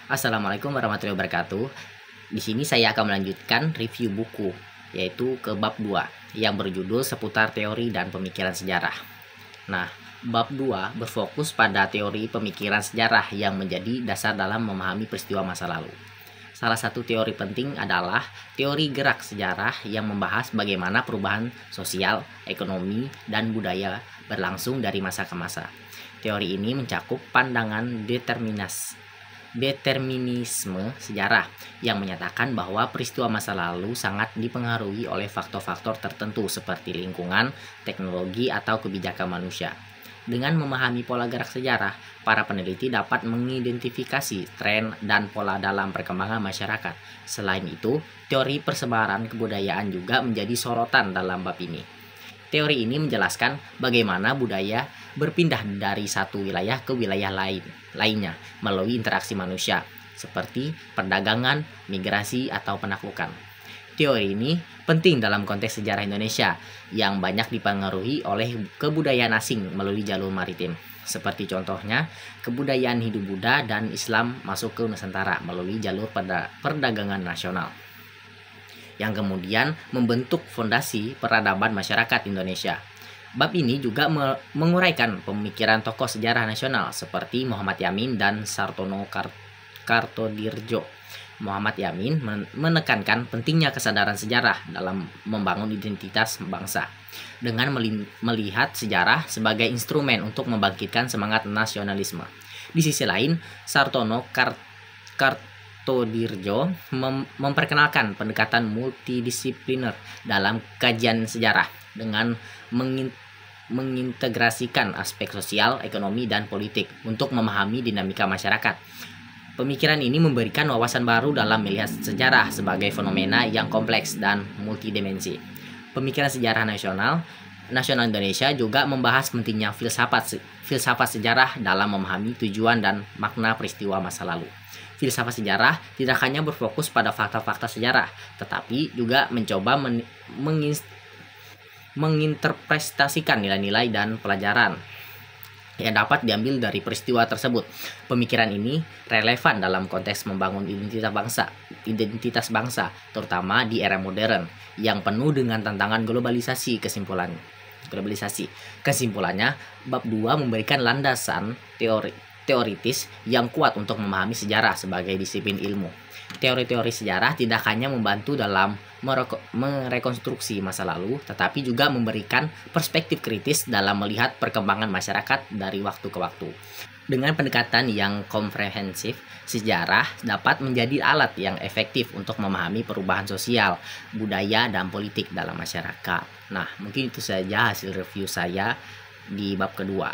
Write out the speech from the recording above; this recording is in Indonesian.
Assalamualaikum warahmatullahi wabarakatuh. Di sini saya akan melanjutkan review buku, yaitu ke bab 2 yang berjudul seputar teori dan pemikiran sejarah. Nah, bab 2 berfokus pada teori pemikiran sejarah yang menjadi dasar dalam memahami peristiwa masa lalu. Salah satu teori penting adalah teori gerak sejarah yang membahas bagaimana perubahan sosial, ekonomi, dan budaya berlangsung dari masa ke masa. Teori ini mencakup pandangan determinisme sejarah yang menyatakan bahwa peristiwa masa lalu sangat dipengaruhi oleh faktor-faktor tertentu seperti lingkungan, teknologi, atau kebijakan manusia. Dengan memahami pola gerak sejarah, para peneliti dapat mengidentifikasi tren dan pola dalam perkembangan masyarakat. Selain itu, teori persebaran kebudayaan juga menjadi sorotan dalam bab ini. Teori ini menjelaskan bagaimana budaya berpindah dari satu wilayah ke wilayah lainnya melalui interaksi manusia, seperti perdagangan, migrasi, atau penaklukan. Teori ini penting dalam konteks sejarah Indonesia yang banyak dipengaruhi oleh kebudayaan asing melalui jalur maritim. Seperti contohnya, kebudayaan Hindu Buddha dan Islam masuk ke Nusantara melalui jalur perdagangan nasional, yang kemudian membentuk fondasi peradaban masyarakat Indonesia. Bab ini juga menguraikan pemikiran tokoh sejarah nasional seperti Muhammad Yamin dan Sartono Kartodirjo. Muhammad Yamin menekankan pentingnya kesadaran sejarah dalam membangun identitas bangsa dengan melihat sejarah sebagai instrumen untuk membangkitkan semangat nasionalisme. Di sisi lain, Sartono Kartodirjo memperkenalkan pendekatan multidisipliner dalam kajian sejarah dengan mengintegrasikan aspek sosial, ekonomi, dan politik untuk memahami dinamika masyarakat. Pemikiran ini memberikan wawasan baru dalam melihat sejarah sebagai fenomena yang kompleks dan multidimensi. Pemikiran sejarah nasional Indonesia juga membahas pentingnya filsafat sejarah dalam memahami tujuan dan makna peristiwa masa lalu. Filsafat sejarah tidak hanya berfokus pada fakta-fakta sejarah, tetapi juga mencoba menginterpretasikan nilai-nilai dan pelajaran yang dapat diambil dari peristiwa tersebut. Pemikiran ini relevan dalam konteks membangun identitas bangsa, terutama di era modern yang penuh dengan tantangan globalisasi. Kesimpulannya, bab 2 memberikan landasan teoritis yang kuat untuk memahami sejarah sebagai disiplin ilmu. Teori-teori sejarah tidak hanya membantu dalam merekonstruksi masa lalu, tetapi juga memberikan perspektif kritis dalam melihat perkembangan masyarakat dari waktu ke waktu. Dengan pendekatan yang komprehensif, sejarah dapat menjadi alat yang efektif untuk memahami perubahan sosial, budaya, dan politik dalam masyarakat. Nah, mungkin itu saja hasil review saya di bab kedua.